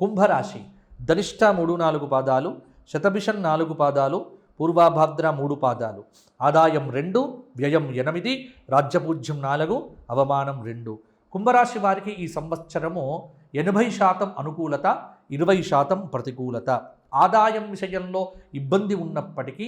కుంభరాశి ధనిష్ట 3-4 పాదాలు, శతభిషం 4 పాదాలు, పూర్వాభాద్ర 3 పాదాలు. ఆదాయం 2, వ్యయం 8, రాజ్యపూజ్యం 4, అవమానం 2. కుంభరాశి వారికి ఈ సంవత్సరము 80% అనుకూలత, 20% ప్రతికూలత. ఆదాయం విషయంలో ఇబ్బంది ఉన్నప్పటికీ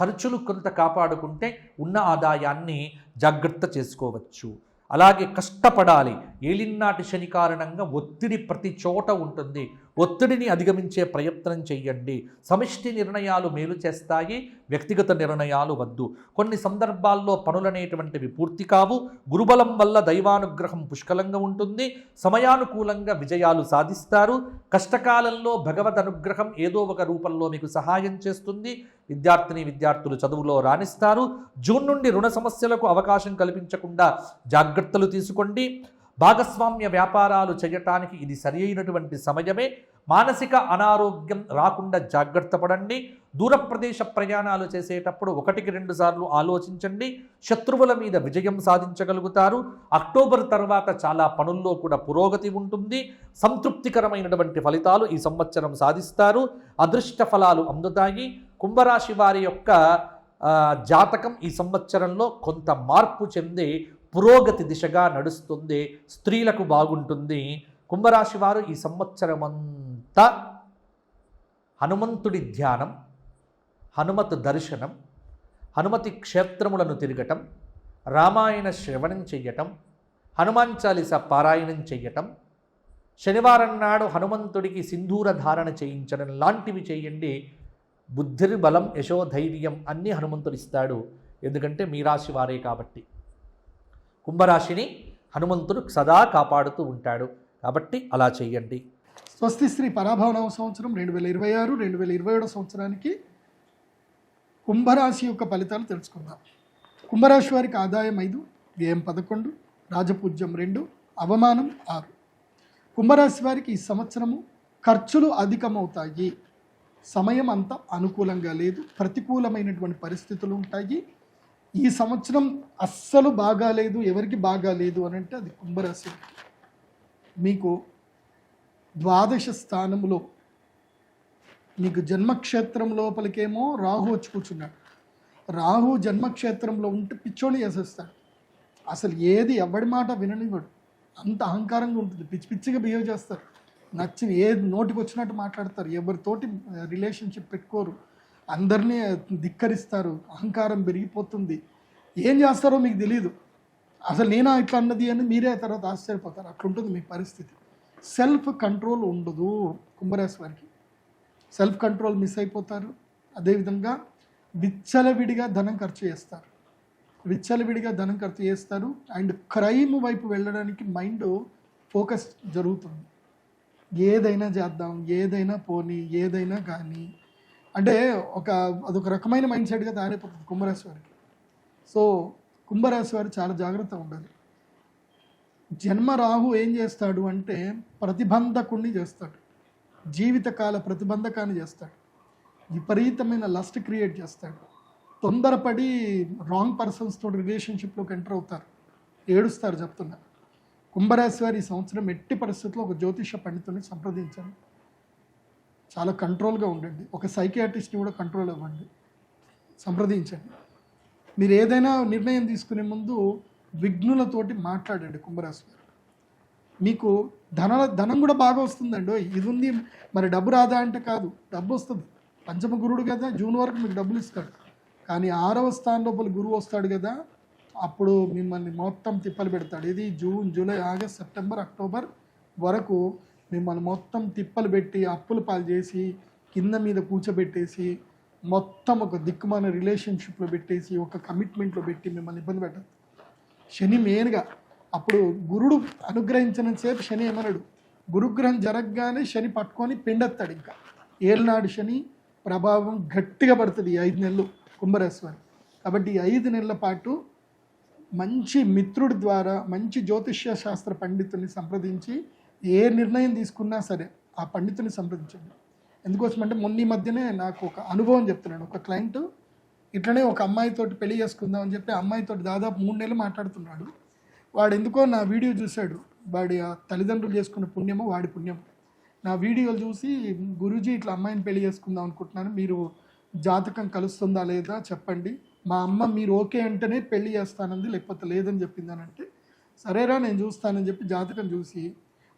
ఖర్చులు కొంత కాపాడుకుంటే ఉన్న ఆదాయాన్ని జాగ్రత్త చేసుకోవచ్చు. అలాగే కష్టపడాలి. ఏలినాటి శని కారణంగా ఒత్తిడి ప్రతి చోట ఉంటుంది. ఒత్తిడిని అధిగమించే ప్రయత్నం చేయండి. సమిష్టి నిర్ణయాలు మేలు చేస్తాయి, వ్యక్తిగత నిర్ణయాలు వద్దు. కొన్ని సందర్భాల్లో పనులనేటువంటివి పూర్తి కావు. గురుబలం వల్ల దైవానుగ్రహం పుష్కలంగా ఉంటుంది. సమయానుకూలంగా విజయాలు సాధిస్తారు. కష్టకాలంలో భగవద్ అనుగ్రహం ఏదో ఒక రూపంలో మీకు సహాయం చేస్తుంది. విద్యార్థులు చదువులో రాణిస్తారు. జూన్ నుండి రుణ సమస్యలకు అవకాశం కల్పించకుండా జాగ్రత్తలు తీసుకోండి. భాగస్వామ్య వ్యాపారాలు చేయటానికి ఇది సరి అయినటువంటి సమయమే. మానసిక అనారోగ్యం రాకుండా జాగ్రత్త పడండి. దూర ప్రదేశ ప్రయాణాలు చేసేటప్పుడు 1-2 సార్లు ఆలోచించండి. శత్రువుల మీద విజయం సాధించగలుగుతారు. అక్టోబర్ తర్వాత చాలా పనుల్లో కూడా పురోగతి ఉంటుంది. సంతృప్తికరమైనటువంటి ఫలితాలు ఈ సంవత్సరం సాధిస్తారు. అదృష్ట ఫలాలు అందుతాయి. కుంభరాశి వారి యొక్క జాతకం ఈ సంవత్సరంలో కొంత మార్పు చెంది పురోగతి దిశగా నడుస్తుంది. స్త్రీలకు బాగుంటుంది. కుంభరాశి వారు ఈ సంవత్సరమంతా హనుమంతుడి ధ్యానం, హనుమత్ దర్శనం, హనుమతి క్షేత్రములను తిరగటం, రామాయణ శ్రవణం చెయ్యటం, హనుమాన్ చాలీస పారాయణం చెయ్యటం, శనివారం నాడు హనుమంతుడికి సింధూర ధారణ చేయించడం లాంటివి చేయండి. బుద్ధిర్బలం యశోధైర్యం అన్నీ హనుమంతుడు ఇస్తాడు. ఎందుకంటే మీ రాశి వారే కాబట్టి. కుంభరాశిని హనుమంతుడు సదా కాపాడుతూ ఉంటాడు కాబట్టి అలా చేయండి. స్వస్తి శ్రీ పరాభవనవ సంవత్సరం 2026-2027 సంవత్సరానికి కుంభరాశి యొక్క ఫలితాలు తెలుసుకుందాం. కుంభరాశి వారికి ఆదాయం 5, వ్యయం 11, రాజపూజ్యం 2, అవమానం 6. కుంభరాశి వారికి ఈ సంవత్సరము ఖర్చులు అధికమవుతాయి. సమయం అంతా అనుకూలంగా లేదు. ప్రతికూలమైనటువంటి పరిస్థితులు ఉంటాయి. ఈ సంవత్సరం అస్సలు బాగాలేదు. ఎవరికి బాగాలేదు అని అంటే అది కుంభరాశి. మీకు ద్వాదశ స్థానంలో మీకు జన్మక్షేత్రం లోపలికేమో రాహు వచ్చి కూర్చున్నాడు. రాహు జన్మక్షేత్రంలో ఉంటే పిచ్చోళ్ళు చేసేస్తాడు. అసలు ఏది ఎవడి మాట విననివ్వడు. అంత అహంకారంగా ఉంటుంది. పిచ్చి పిచ్చిగా బిహేవ్ చేస్తారు. నచ్చిన ఏది నోటికి వచ్చినట్టు మాట్లాడతారు. ఎవరితోటి రిలేషన్షిప్ పెట్టుకోరు. అందరినీ ధిక్కరిస్తారు. అహంకారం పెరిగిపోతుంది. ఏం చేస్తారో మీకు తెలియదు. అసలు నేనా ఇట్లా అన్నది అని మీరే తర్వాత ఆశ్చర్యపోతారు. అట్లుంటుంది మీ పరిస్థితి. సెల్ఫ్ కంట్రోల్ ఉండదు కుంభరాశి వారికి. సెల్ఫ్ కంట్రోల్ మిస్ అయిపోతారు. అదేవిధంగా విచ్చలవిడిగా ధనం ఖర్చు చేస్తారు. అండ్ క్రైమ్ వైపు వెళ్ళడానికి మైండ్ ఫోకస్ జరుగుతుంది. ఏదైనా చేద్దాం, ఏదైనా పోనీ, ఏదైనా కానీ అంటే అదొక రకమైన మైండ్ సెట్గా తయారైపోతుంది కుంభరాశి వారికి. సో కుంభరాశి వారు చాలా జాగ్రత్తగా ఉండాలి. జన్మ రాహు ఏం చేస్తాడు అంటే ప్రతిబంధకుణ్ణి చేస్తాడు. జీవితకాల ప్రతిబంధకాన్ని చేస్తాడు. విపరీతమైన లస్ట్ క్రియేట్ చేస్తాడు. తొందరపడి రాంగ్ పర్సన్స్ తోటి రిలేషన్షిప్లోకి ఎంటర్ అవుతారు. ఏడుస్తారు చెప్తున్నా. కుంభరాశి వారి ఈ సంవత్సరం ఎట్టి పరిస్థితుల్లో ఒక జ్యోతిష పండితుని సంప్రదించండి. చాలా కంట్రోల్గా ఉండండి. ఒక సైకియాట్రిస్ట్ని కూడా కంట్రోల్ అవ్వండి, సంప్రదించండి. మీరు ఏదైనా నిర్ణయం తీసుకునే ముందు విఘ్నులతోటి మాట్లాడండి. కుంభరాశి వారు మీకు ధనం కూడా బాగా వస్తుందండి. ఇది ఉంది మరి డబ్బు రాదా అంటే కాదు, డబ్బు వస్తుంది. పంచమ గురుడు కదా, జూన్ వరకు మీకు డబ్బులు ఇస్తాడు. కానీ 6వ స్థానం లోపల గురువు వస్తాడు కదా, అప్పుడు మిమ్మల్ని మొత్తం తిప్పలు పెడతాడు. ఇది June, July, August, September, October వరకు మిమ్మల్ని మొత్తం తిప్పలు పెట్టి అప్పులు పాలు చేసి కింద మీద కూర్చోబెట్టేసి మొత్తం ఒక దిక్కుమాన రిలేషన్షిప్లో పెట్టేసి ఒక కమిట్మెంట్లో పెట్టి మిమ్మల్ని ఇబ్బంది పెట్టదు. శని మెయిన్గా అప్పుడు గురుడు అనుగ్రహించినంతసేపు శని ఏమన్నాడు, గురుగ్రహం జరగగానే శని పట్టుకొని పిండెత్తాడు. ఇంకా ఏళ్ళనాడు శని ప్రభావం గట్టిగా పడుతుంది ఈ 5 నెలలు కుంభరాశి వారు. కాబట్టి ఈ 5 నెలల పాటు మంచి మిత్రుడి ద్వారా మంచి జ్యోతిష్య శాస్త్ర పండితుని సంప్రదించి ఏ నిర్ణయం తీసుకున్నా సరే ఆ పండితుని సంప్రదించండి. ఎందుకోసమంటే మొన్న ఈ మధ్యనే నాకు ఒక అనుభవం చెప్తున్నాడు. ఒక క్లయింట్ ఇట్లనే ఒక అమ్మాయితోటి పెళ్లి చేసుకుందాం అని చెప్పి అమ్మాయితోటి దాదాపు 3 నెలలు మాట్లాడుతున్నాడు. వాడు ఎందుకో నా వీడియో చూశాడు. వాడి తల్లిదండ్రులు చేసుకున్న పుణ్యమో వాడి పుణ్యం. నా వీడియోలు చూసి గురూజీ ఇట్లా అమ్మాయిని పెళ్లి చేసుకుందాం అనుకుంటున్నాను, మీరు జాతకం కలుస్తుందా లేదా చెప్పండి, మా అమ్మ మీరు ఓకే అంటేనే పెళ్లి చేస్తానంది, లేకపోతే లేదని చెప్పిందనంటే సరేరా నేను చూస్తానని చెప్పి జాతకం చూసి,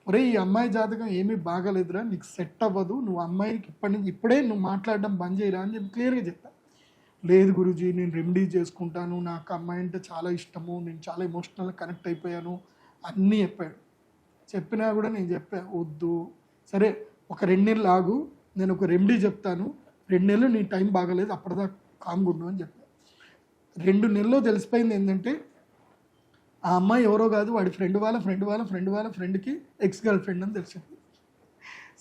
ఒరే ఈ అమ్మాయి జాతకం ఏమీ బాగాలేదురా, నీకు సెట్ అవ్వదు, నువ్వు అమ్మాయికి ఇప్పుడే నువ్వు మాట్లాడడం బంద్ చేయరా అని చెప్పి క్లియర్గా చెప్పాను. లేదు గురూజీ నేను రెమెడీ చేసుకుంటాను, నాకు అమ్మాయి అంటే చాలా ఇష్టము, నేను చాలా ఎమోషనల్గా కనెక్ట్ అయిపోయాను అన్నీ చెప్పాడు. చెప్పినా కూడా నేను చెప్పా వద్దు, సరే ఒక 2 నెలలు ఆగు, నేను ఒక రెమెడీ చెప్తాను, 2 నెలలు నీ టైం బాగాలేదు అప్పటిదాకా కామ్గా ఉండు అని చెప్పాను. 2 నెలల్లో తెలిసిపోయింది ఏంటంటే ఆ అమ్మాయి ఎవరో కాదు, వాడి ఫ్రెండ్కి ఎక్స్ గర్ల్ ఫ్రెండ్ అని తెలిసింది.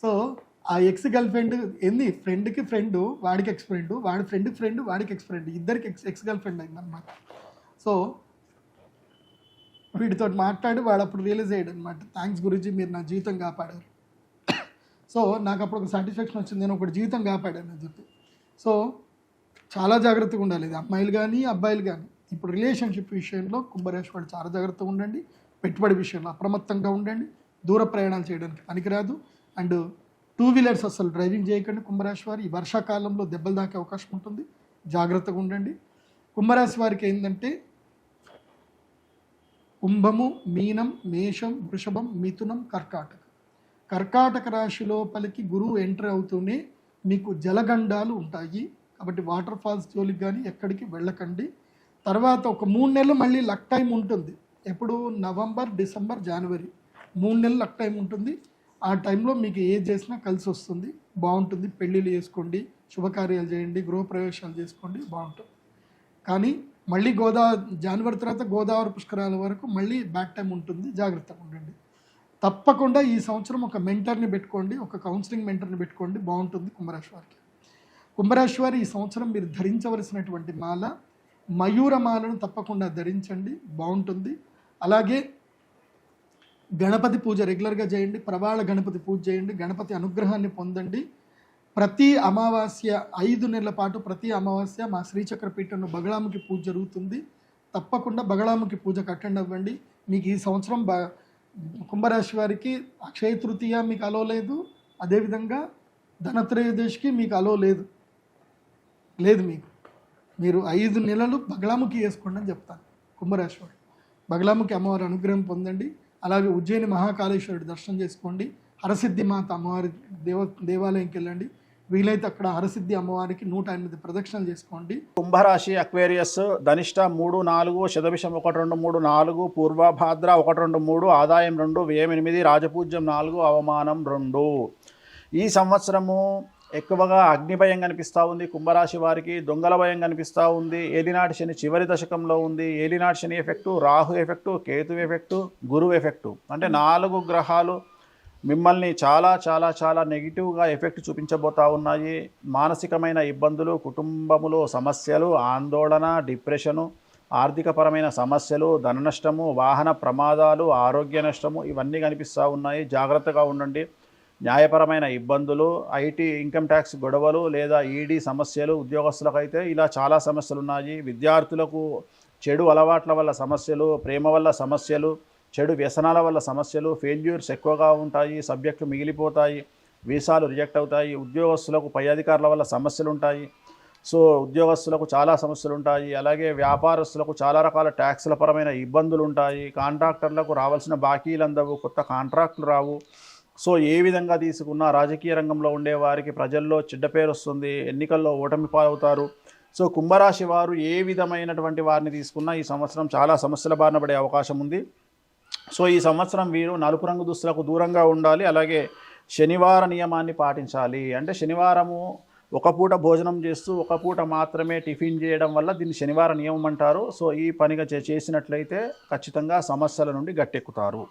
సో ఆ ఎక్స్ గర్ల్ ఫ్రెండ్ ఏంది, ఫ్రెండ్కి ఫ్రెండ్ వాడికి ఎక్స్ ఫ్రెండ్, వాడి ఫ్రెండ్కి ఫ్రెండ్ వాడికి ఎక్స్ ఫ్రెండ్, ఇద్దరికి ఎక్స్ గర్ల్ ఫ్రెండ్ అయిందనమాట. సో వీడితో మాట్లాడి వాడు అప్పుడు రియలైజ్ అయ్యాడు అనమాట, థ్యాంక్స్ గురూజీ మీరు నా జీవితం కాపాడారు. సో నాకు అప్పుడు ఒక సాటిస్ఫాక్షన్ వచ్చింది, నేను ఒకటి జీవితం కాపాడాను అని చెప్పి. సో చాలా జాగ్రత్తగా ఉండాలి, ఇది అమ్మాయిలు కానీ అబ్బాయిలు కానీ. ఇప్పుడు రిలేషన్షిప్ విషయంలో కుంభరాశి వాళ్ళు చాలా జాగ్రత్తగా ఉండండి, పెట్టుబడి విషయంలో అప్రమత్తంగా ఉండండి, దూర ప్రయాణాలు చేయడానికి పనికిరాదు. అండ్ 2 వీలర్స్ అసలు డ్రైవింగ్ చేయకండి కుంభరాశి వారు, ఈ వర్షాకాలంలో దెబ్బలు దాకే అవకాశం ఉంటుంది, జాగ్రత్తగా ఉండండి. కుంభరాశి వారికి ఏంటంటే కుంభము, మీనం, మేషం, వృషభం, మిథునం, కర్కాటక రాశి లోపలికి గురువు ఎంటర్ అవుతూనే మీకు జలగండాలు ఉంటాయి, కాబట్టి వాటర్ ఫాల్స్ జోలికి కానీ ఎక్కడికి వెళ్ళకండి. తర్వాత ఒక 3 నెలలు మళ్ళీ లక్ టైం ఉంటుంది, ఎప్పుడు నవంబర్, డిసెంబర్, జనవరి 3 నెలలు లక్ టైం ఉంటుంది. ఆ టైంలో మీకు ఏది చేసినా కలిసి వస్తుంది, బాగుంటుంది. పెళ్ళిళ్ళు చేసుకోండి, శుభకార్యాలు చేయండి, గృహప్రవేశాలు చేసుకోండి, బాగుంటుంది. కానీ మళ్ళీ జనవరి తర్వాత గోదావరి పుష్కరాల వరకు మళ్ళీ బ్యాక్ టైం ఉంటుంది, జాగ్రత్తగా ఉండండి. తప్పకుండా ఈ సంవత్సరం ఒక మెంటర్ని పెట్టుకోండి, ఒక కౌన్సిలింగ్ మెంటర్ని పెట్టుకోండి, బాగుంటుంది కుంభరాశి వారికి. కుంభరాశి వారు ఈ సంవత్సరం మీరు ధరించవలసినటువంటి మాల మయూరమాలను తప్పకుండా ధరించండి, బాగుంటుంది. అలాగే గణపతి పూజ రెగ్యులర్గా చేయండి, ప్రవాళ గణపతి పూజ చేయండి, గణపతి అనుగ్రహాన్ని పొందండి. ప్రతి అమావాస్య 5 నెలల పాటు ప్రతి అమావాస్య మా శ్రీచక్రపీఠంలో బగళాముఖి పూజ జరుగుతుంది, తప్పకుండా బగళాముఖి పూజకు అటెండ్ అవ్వండి. మీకు ఈ సంవత్సరం కుంభరాశి వారికి అక్షయ తృతీయ మీకు అలో లేదు, అదేవిధంగా ధనత్రయోదశికి మీకు అలో లేదు మీరు 5 నెలలు బగళాముఖి వేసుకోండి అని చెప్తాను కుంభరాశి వారు. బగళాముఖి అమ్మవారి అనుగ్రహం పొందండి. అలాగే ఉజ్జయిని మహాకాళేశ్వరుడి దర్శనం చేసుకోండి, హరసిద్ధి మాత అమ్మవారి దేవాలయంకి వెళ్ళండి, వీలైతే అక్కడ హరసిద్ధి అమ్మవారికి 108 ప్రదక్షిణలు చేసుకోండి. కుంభరాశి అక్వేరియస్ ధనిష్ట 3, 4, శతభిషం 1, 2, 3, 4, పూర్వభాద్ర 1, 2, 3, ఆదాయం 2, వ్యయం 8, రాజపూజ్యం 4, అవమానం 2. ఈ సంవత్సరము ఎక్కువగా అగ్నిభయం కనిపిస్తూ ఉంది కుంభరాశి వారికి, దొంగల భయం కనిపిస్తూ ఉంది. ఏలినాటి శని చివరి దశకంలో ఉంది. ఏలినాటి Shani effect, Rahu effect, Ketu effect, గురువు ఎఫెక్టు, అంటే 4 గ్రహాలు మిమ్మల్ని చాలా చాలా చాలా నెగిటివ్గా ఎఫెక్ట్ చూపించబోతూ ఉన్నాయి. మానసికమైన ఇబ్బందులు, కుటుంబములో సమస్యలు, ఆందోళన, డిప్రెషను, ఆర్థికపరమైన సమస్యలు, ధన నష్టము, వాహన ప్రమాదాలు, ఆరోగ్య నష్టము, ఇవన్నీ కనిపిస్తూ ఉన్నాయి. జాగ్రత్తగా ఉండండి. న్యాయపరమైన ఇబ్బందులు, ఐటీ ఇన్కమ్ ట్యాక్స్ గొడవలు లేదా ఈడీ సమస్యలు, ఉద్యోగస్తులకు అయితే ఇలా చాలా సమస్యలు ఉన్నాయి. విద్యార్థులకు చెడు అలవాట్ల వల్ల సమస్యలు, ప్రేమ వల్ల సమస్యలు, చెడు వ్యసనాల వల్ల సమస్యలు, ఫెయిల్యూర్స్ ఎక్కువగా ఉంటాయి, సబ్జెక్టులు మిగిలిపోతాయి, వీసాలు రిజెక్ట్ అవుతాయి. ఉద్యోగస్తులకు పై అధికారుల వల్ల సమస్యలు ఉంటాయి, సో ఉద్యోగస్తులకు చాలా సమస్యలు ఉంటాయి. అలాగే వ్యాపారస్తులకు చాలా రకాల ట్యాక్సుల పరమైన ఇబ్బందులు ఉంటాయి. కాంట్రాక్టర్లకు రావాల్సిన బాకీలు అందవు, కొత్త కాంట్రాక్టులు రావు. సో ఏ విధంగా తీసుకున్నా రాజకీయ రంగంలో ఉండే వారికి ప్రజల్లో చెడ్డ పేరు వస్తుంది, ఎన్నికల్లో ఓటమి పాలవుతారు. సో కుంభరాశి వారు ఏ విధమైనటువంటి వారిని తీసుకున్నా ఈ సంవత్సరం చాలా సమస్యల బారిన పడే అవకాశం ఉంది. సో ఈ సంవత్సరం వీరు నలుపు రంగు దుస్తులకు దూరంగా ఉండాలి. అలాగే శనివార నియమాన్ని పాటించాలి. అంటే శనివారము ఒక పూట భోజనం చేస్తూ ఒక పూట మాత్రమే టిఫిన్ చేయడం వల్ల దీన్ని శనివార నియమం అంటారు. సో ఈ పనిగా చేసినట్లయితే ఖచ్చితంగా సమస్యల నుండి గట్టెక్కుతారు.